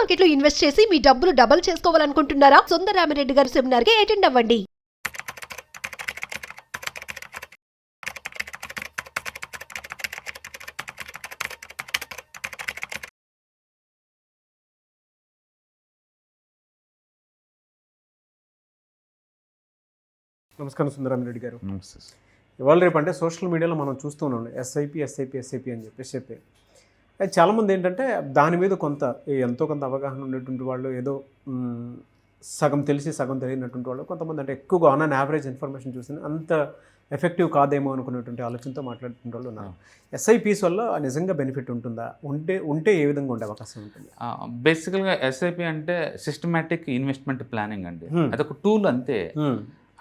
Market లో invest చేసి మీ డబ్బులు డబుల్ చేసుకోవాలనుకుంటున్నారా? సుందరరామిరెడ్డి గారి సెమినార్ కి అటెండ్ అవ్వండి. నమస్కారం సుందరరామిరెడ్డి గారు. నమస్తే. ఇవాళ రేపు అంటే సోషల్ మీడియాలో మనం చూస్తూ ఉన్నాం ఎస్ఐపి అని చెప్పి అది చాలామంది ఏంటంటే దాని మీద ఎంతో కొంత అవగాహన ఉండేటువంటి వాళ్ళు, ఏదో సగం తెలిసి సగం తెలియనటువంటి వాళ్ళు, కొంతమంది అంటే ఎక్కువగా ఆన్ అండ్ యావరేజ్ ఇన్ఫర్మేషన్ చూసి అంత ఎఫెక్టివ్ కాదేమో అనుకునేటువంటి ఆలోచనతో మాట్లాడుతున్న వాళ్ళు ఉన్నారు. ఎస్ఐపిస్ వల్ల నిజంగా బెనిఫిట్ ఉంటుందా? ఉంటే ఏ విధంగా ఉండే అవకాశం ఉంటుంది? బేసికల్గా ఎస్ఐపి అంటే సిస్టమేటిక్ ఇన్వెస్ట్మెంట్ ప్లానింగ్ అండి. అదొక టూల్ అంతే.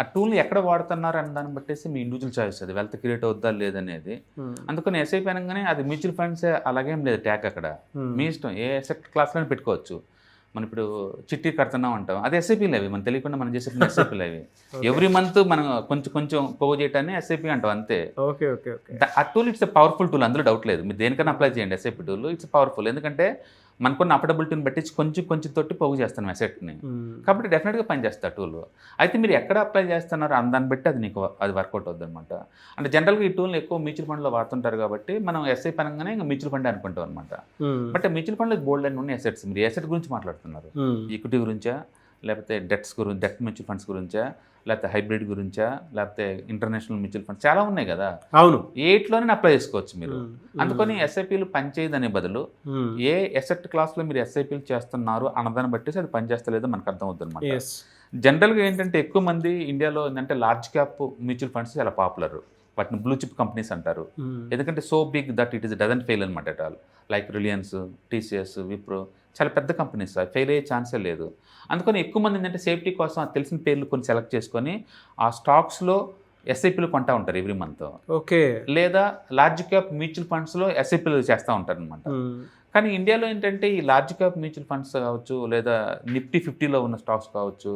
ఆ టూల్ని ఎక్కడ వాడుతున్నారు అని దాన్ని బట్టేసి మీ ఇండివిజువల్ చాయిస్, అది వెల్త్ క్రియేట్ అవుద్దా లేదనేది. అందుకని ఎస్ఐపి అనగానే అది మ్యూచువల్ ఫండ్స్ అలాగేం లేదు ట్యాగ్ అక్కడ. మీ ఇష్టం, ఏ అసెట్ క్లాస్లోనే పెట్టుకోవచ్చు. మనం ఇప్పుడు చిట్టి కడుతున్నాం అంటాం, అది ఎస్ఐపీలు అవి, మనం తెలియకుండా మనం చేసే ఎస్ఐపీలు అవి. ఎవ్రీ మంత్ మనం కొంచెం పోగు చేయటాన్ని ఎస్ఐపి అంటాం అంతే. Okay okay okay. ఆ tool it's a powerful tool, అందులో డౌట్ లేదు. మీరు దేనికైనా అప్లై చేయండి ఎస్ఐపి టూల్, ఇట్స్ పవర్ఫుల్. ఎందుకంటే మనకున్న అఫోర్డబిలిటీని బట్టి కొంచెం తోటి పోగు చేస్తాను అసెట్ని, కాబట్టి డెఫినెట్గా పనిచేస్తా టూల్. అయితే మీరు ఎక్కడ అప్లై చేస్తున్నారో దాన్ని బట్టి అది వర్కౌట్ అవుతుంది అనమాట. అంటే జనరల్గా ఈ టూల్ని ఎక్కువ మ్యూచువల్ ఫండ్లో వాడుతుంటారు కాబట్టి మనం ఎస్ఐ పరంగానే ఇంకా మ్యూచువల్ ఫండ్ అనుకుంటాం అనమాట. బట్ మ్యూచువల్ ఫండ్లో బోల్డ్ అని ఉన్న అసెట్స్, మీరు అసెట్ గురించి మాట్లాడుతున్నారు, ఈక్విటీ గురించా, లేకపోతే డెట్ మ్యూచువల్ ఫండ్స్ గురించా, లేకపోతే హైబ్రిడ్ గురించా, లేకపోతే ఇంటర్నేషనల్ మ్యూచువల్ ఫండ్స్ చాలా ఉన్నాయి కదా. అవును, ఏట్లోనే అప్లై చేసుకోవచ్చు మీరు. అందుకని ఎస్ఐపీలు పనిచేయదు అనే బదులు ఏ ఎసెట్ క్లాస్లో మీరు ఎస్ఐపీలు చేస్తున్నారు అన్నదాన్ని బట్టి అది పనిచేస్తలేదో మనకు అర్థం అవుతుంది అనమాట. జనరల్గా ఏంటంటే ఎక్కువ మంది ఇండియాలో ఏంటంటే లార్జ్ క్యాప్ మ్యూచువల్ ఫండ్స్ చాలా పాపులర్. వాటిని బ్లూ చిప్ కంపెనీస్ అంటారు. ఎందుకంటే so big that it is doesn't fail అనమాట at all. Like Reliance, TCS, Wipro, చాలా పెద్ద కంపెనీస్, అవి ఫెయిల్ అయ్యే ఛాన్సే లేదు. అందుకని ఎక్కువ మంది ఏంటంటే సేఫ్టీ కోసం తెలిసిన పేర్లు కొన్ని సెలెక్ట్ చేసుకొని ఆ స్టాక్స్లో ఎస్ఐపీలు కొంటా ఉంటారు ఎవ్రీ మంత్. ఓకే. లేదా లార్జ్ క్యాప్ మ్యూచువల్ ఫండ్స్లో ఎస్ఐపీలు చేస్తూ ఉంటారు అనమాట. కానీ ఇండియాలో ఏంటంటే ఈ లార్జ్ క్యాప్ మ్యూచువల్ ఫండ్స్ కావచ్చు, లేదా నిఫ్టీ 50లో ఉన్న స్టాక్స్ కావచ్చు,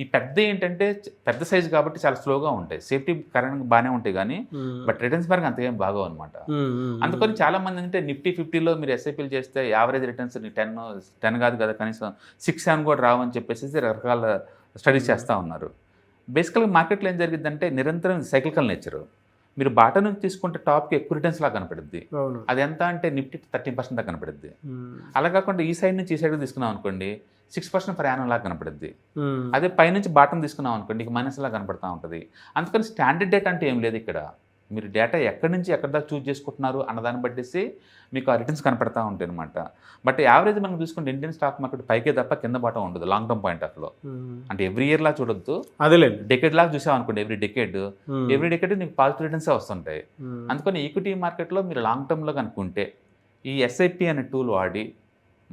ఈ ఏంటంటే పెద్ద సైజు కాబట్టి చాలా స్లోగా ఉంటాయి. సేఫ్టీ కారణంగా బాగానే ఉంటాయి కానీ బట్ రిటర్న్స్ పరంగా అంతేం బాగోవు అనమాట. అందుకని చాలా మంది అంటే నిఫ్టీ 50లో మీరు ఎస్ఐపీలు చేస్తే యావరేజ్ రిటర్న్స్ 10 కాదు కదా, కనీసం 6-7 కూడా రావని చెప్పేసి రకరకాల స్టడీస్ చేస్తూ ఉన్నారు. బేసికల్గా మార్కెట్లో ఏం జరిగిందంటే నిరంతరం సైక్లికల్ నేచరు. మీరు బాటా నుంచి తీసుకుంటే టాప్కి ఎక్కువ రిటర్న్స్ లాగా కనపడుద్ది. అది ఎంత అంటే నిఫ్టీ 13% దాకా కనపడుద్ది. అలా కాకుండా ఈ సైడ్ నుంచి ఈ సైడ్ తీసుకున్నాం అనుకోండి 6% పర్ యానం లాగా కనపడుద్ది. అదే పైనుంచి బాటం తీసుకున్నాం అనుకోండి మైనస్ లాగా కనపడతా ఉంటుంది. అందుకని స్టాండర్డ్ డేటా అంటే ఏం లేదు ఇక్కడ. మీరు డేటా ఎక్కడి నుంచి ఎక్కడ దాకా చూస్ చేసుకుంటున్నారు అన్నదాన్ని బట్టేసి మీకు ఆ రిటర్న్స్ కనపడతా ఉంటాయి అనమాట. బట్ యావరేజ్ మనం చూసుకుంటే ఇండియన్ స్టాక్ మార్కెట్ పైకే తప్ప కింద బాటం ఉండదు లాంగ్ టర్మ్ పాయింట్ ఆఫ్ లో. అంటే ఎవ్రీ ఇయర్ లా చూడొద్దు, డెకేడ్ లాగా చూసాం అనుకోండి, ఎవ్రీ డెకేడ్ నీకు పాజిటివ్ రిటర్న్స్ వస్తుంటాయి. అందుకని ఈక్విటీ మార్కెట్లో మీరు లాంగ్ టర్మ్లో కనుక్కుంటే ఈ ఎస్ఐపి అనే టూల్ వాడి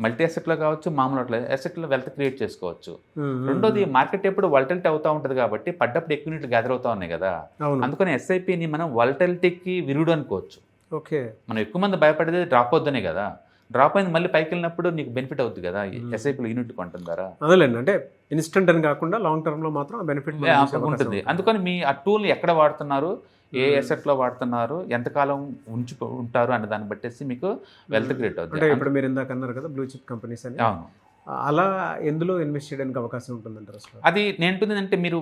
మల్టీ అసెట్లో కావచ్చు, మామూలు అసెట్లో వెల్త్ క్రియేట్ చేసుకోవచ్చు. రెండోది మార్కెట్ ఎప్పుడు వాలటిలిటీ అవుతూ ఉంటుంది కాబట్టి పడ్డప్పుడు ఎక్కువ యూనిట్లు గ్యాదర్ అవుతా ఉన్నాయి కదా. అందుకని ఎస్ఐపిని మనం వాలటిలిటీకి విరుడు అనుకోవచ్చు. ఓకే. మనం ఎక్కువ మంది భయపడేది డ్రాప్ అవుద్దనే కదా. డ్రాప్ అయింది మళ్ళీ పైకి వెళ్ళినప్పుడు నీకు బెనిఫిట్ అవుతుంది కదా ఎస్ఐపిలో యూనిట్ కొంటుందారా. అదేలేండి, అంటే ఇన్స్టెంట్ అని కాకుండా లాంగ్ టర్మ్లో మాత్రం బెనిఫిట్ ఉంటుంది. అందుకని మీ ఆ టూల్ని ఎక్కడ వాడుతున్నారు, ఏ అసెట్లో వాడుతున్నారు, ఎంతకాలం ఉంటారు అనే దాన్ని బట్టేసి మీకు వెల్త్ క్రియేట్ అవుతుంది. అంటే ఇప్పుడు మీరు ఇందాక అన్నారు కదా బ్లూ చిప్ కంపెనీస్ అని, అలా ఎందులో ఇన్వెస్ట్ చేయడానికి అవకాశం ఉంటుందంటారు అసలు? అది నేంటుందంటే మీరు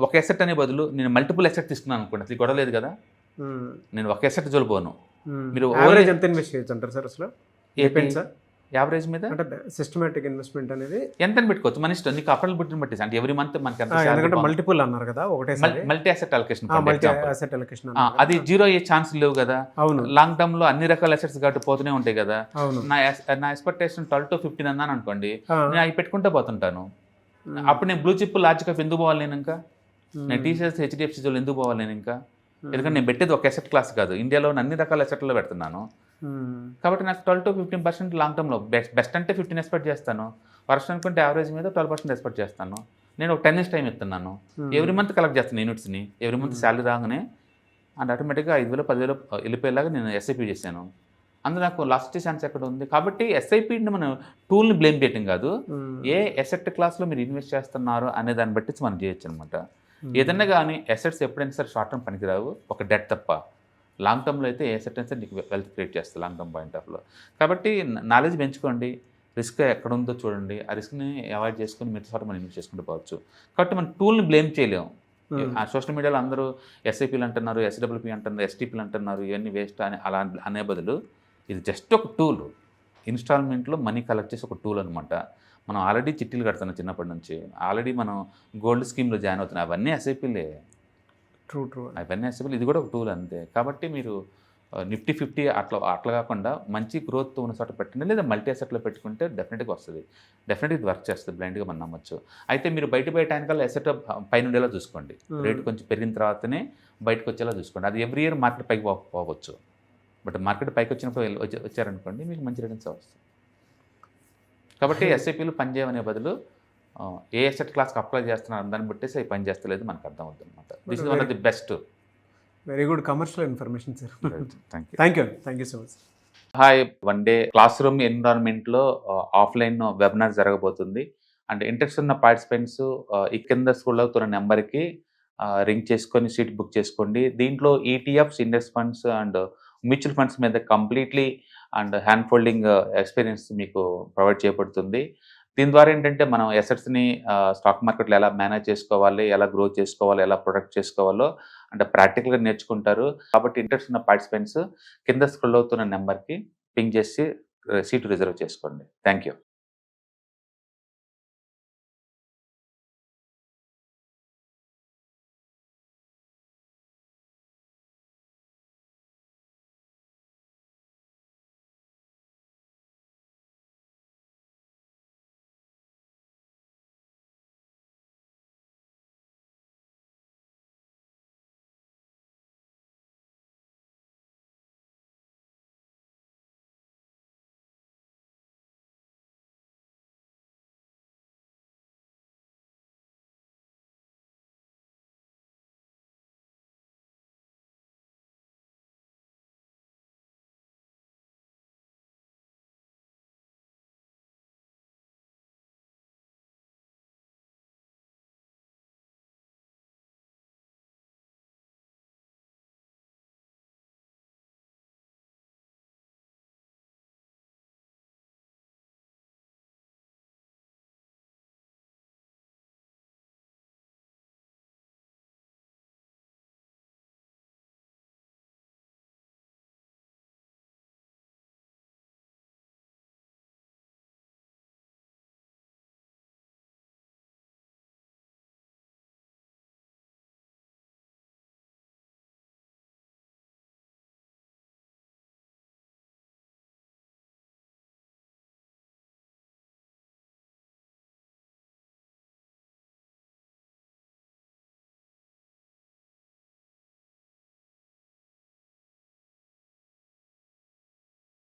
ఒక ఎసెట్ అనే బదులు నేను మల్టిపుల్ ఎసెట్ తీసుకున్నాను అనుకోండి, అది గొడవ లేదు కదా. నేను ఒక ఎసెట్ జోలిపోను. మీరు యావరేజ్ ఎంత ఇన్వెస్ట్ చేయొచ్చు అంటారు సార్ అసలు? సార్ యావరేజ్ మీద అంటే సిస్టమేటిక్ ఇన్వెస్ట్మెంట్ అనేది ఎంత పెట్టుకోవచ్చు మన ఇష్టం, నీకు అఫోర్డబిలిటీని బట్టి. అంటే ఎవ్రీ మంత్ మనకి మల్టిపుల్ అన్నారు కదా, ఒకటే మల్టీ అసెట్ అలొకేషన్, అది 0 అయ్యే ఛాన్స్ లేవు కదా. లాంగ్ టర్మ్ లో అన్ని రకాల అసెట్స్ కాబట్టి పోతూనే ఉంటాయి కదా. నా ఎక్స్పెక్టేషన్ 12 to 15 అన్నాను అనుకోండి, నేను అవి పెట్టుకుంటే పోతుంటాను. అప్పుడు నేను బ్లూ చిప్ లార్జ్ క్యాప్ ఎందుకు పోవాలి నేను? ఇంకా నేను టీసీఎస్, హెచ్డిఎఫ్సి ఎందుకు పోవాలి నేను? ఇంకా ఎందుకంటే నేను పెట్టేది ఒక అసెట్ క్లాస్ కాదు, ఇండియాలో అన్ని రకాల అసెట్లో పెడుతున్నాను. కాబట్టి నాకు 12 to 15% లాంగ్ టర్మ్లో బెస్ట్ అంటే 15 ఎక్స్పెక్ట్ చేస్తాను. వర్స్ట్ అనుకుంటే యావరేజ్ మీద 12% ఎక్స్పెక్ట్ చేస్తాను. నేను ఒక 10 years టైం ఇస్తున్నాను. ఎవ్రీ మంత్ కలెక్ట్ చేస్తాను యూనిట్స్ని. ఎవ్రీ మంత్ శాలరీ రాగానే అండ్ ఆటోమేటిక్గా 5,000 10,000 వెళ్ళిపోయేలాగా నేను ఎస్ఐపి చేశాను. అందులో నాకు లాస్ట్ ఛాన్స్ ఎక్కడ ఉంది. కాబట్టి ఎస్ఐపిని మనం టూల్ని బ్లేమ్ చేయటం కాదు, ఏ ఎసెట్ క్లాస్లో మీరు ఇన్వెస్ట్ చేస్తున్నారు అనే దాన్ని బట్టి మనం చేయొచ్చు అనమాట. ఏదన్నా కానీ అసెట్స్ ఎప్పుడైనా సరే షార్ట్ టర్మ్ పనికిరావు, ఒక డెట్ తప్ప. లాంగ్ టర్మ్లో అయితే ఏ అసెట్ అయినా సరే నీకు వెల్త్ క్రియేట్ చేస్తుంది లాంగ్ టర్మ్ పాయింట్ ఆఫ్లో. కాబట్టి నాలెడ్జ్ పెంచుకోండి, రిస్క్ ఎక్కడ ఉందో చూడండి, ఆ రిస్క్ని అవాయిడ్ చేసుకొని మిగతా చోట మనం ఇన్వెస్ట్ చేసుకుంటూ పోవచ్చు. కాబట్టి మనం టూల్ని బ్లేమ్ చేయలేము. ఆ సోషల్ మీడియాలో అందరూ ఎస్ఐపీలు అంటున్నారు, ఎస్డబ్ల్యూపీ అంటున్నారు, ఎస్టీపీలు అంటున్నారు, ఇవన్నీ వేస్ట్ అని అలా అనే బదులు ఇది జస్ట్ ఒక టూల్. ఇన్స్టాల్మెంట్లో మనీ కలెక్ట్ చేసి ఒక టూల్ అనమాట. మనం ఆల్రెడీ చిట్టీలు కడుతున్నాం చిన్నప్పటి నుంచి, ఆల్రెడీ మనం గోల్డ్ స్కీమ్లో జాయిన్ అవుతున్నాం, అవన్నీ ఎస్ఐపీలే. ట్రూ అవన్నీ ఎస్ఐపీలు, ఇది కూడా ఒక టూల్ అంతే. కాబట్టి మీరు నిఫ్టీ 50 అట్లా కాకుండా మంచి గ్రోత్ ఉన్న చోట పెట్టండి, లేదా మల్టీ అసెట్లో పెట్టుకుంటే డెఫినెట్గా వస్తుంది. డెఫినెట్గా ఇది వర్క్ చేస్తుంది, బ్లైండ్గా మనం నమ్మచ్చు. అయితే మీరు బయట టైంకల్లా అసెట్ పైన ఉండేలా చూసుకోండి. రేటు కొంచెం పెరిగిన తర్వాతనే బయటకు వచ్చేలా చూసుకోండి. అది ఎవ్రీ ఇయర్ మార్కెట్ పైకి పోవచ్చు, బట్ మార్కెట్ పైకి వచ్చినప్పుడు వచ్చారనుకోండి మీకు మంచి రిటర్న్స్ వస్తుంది. కాబట్టి ఎస్ఐపీలు పనిచేయమనే బదులు ఏ అసెట్ క్లాస్కి అప్లై చేస్తున్నారు దాన్ని బట్టేసి అవి పని చేస్తలేదు మనకు అర్థం అవుతుంది అనమాట. This is one of the best. Very good commercial information sir. Thank you so much. Hi, one day class room ఎన్విరాన్మెంట్లో ఆఫ్లైన్ వెబినార్ జరగబోతుంది. అండ్ ఇంట్రెస్ట్ ఉన్న పార్టిసిపెంట్స్ ఈ కింద స్క్రోల్ అవుతున్న నెంబర్కి రింగ్ చేసుకొని సీట్ బుక్ చేసుకోండి. దీంట్లో ETFs, index funds and mutual funds మీద completely and hand folding experience మీకు ప్రొవైడ్ చేయబడుతుంది. దీని ద్వారా ఏంటంటే మనం అసెట్స్ని స్టాక్ మార్కెట్లో ఎలా మేనేజ్ చేసుకోవాలి, ఎలా గ్రో చేసుకోవాలి, ఎలా ప్రొటెక్ట్ చేసుకోవాలో అంటే ప్రాక్టికల్గా నేర్చుకుంటారు. కాబట్టి ఇంట్రెస్ట్ ఉన్న పార్టిసిపెంట్స్ కింద స్క్రోల్ అవుతున్న నెంబర్కి పింగ్ చేసి సీటు రిజర్వ్ చేసుకోండి. Thank you.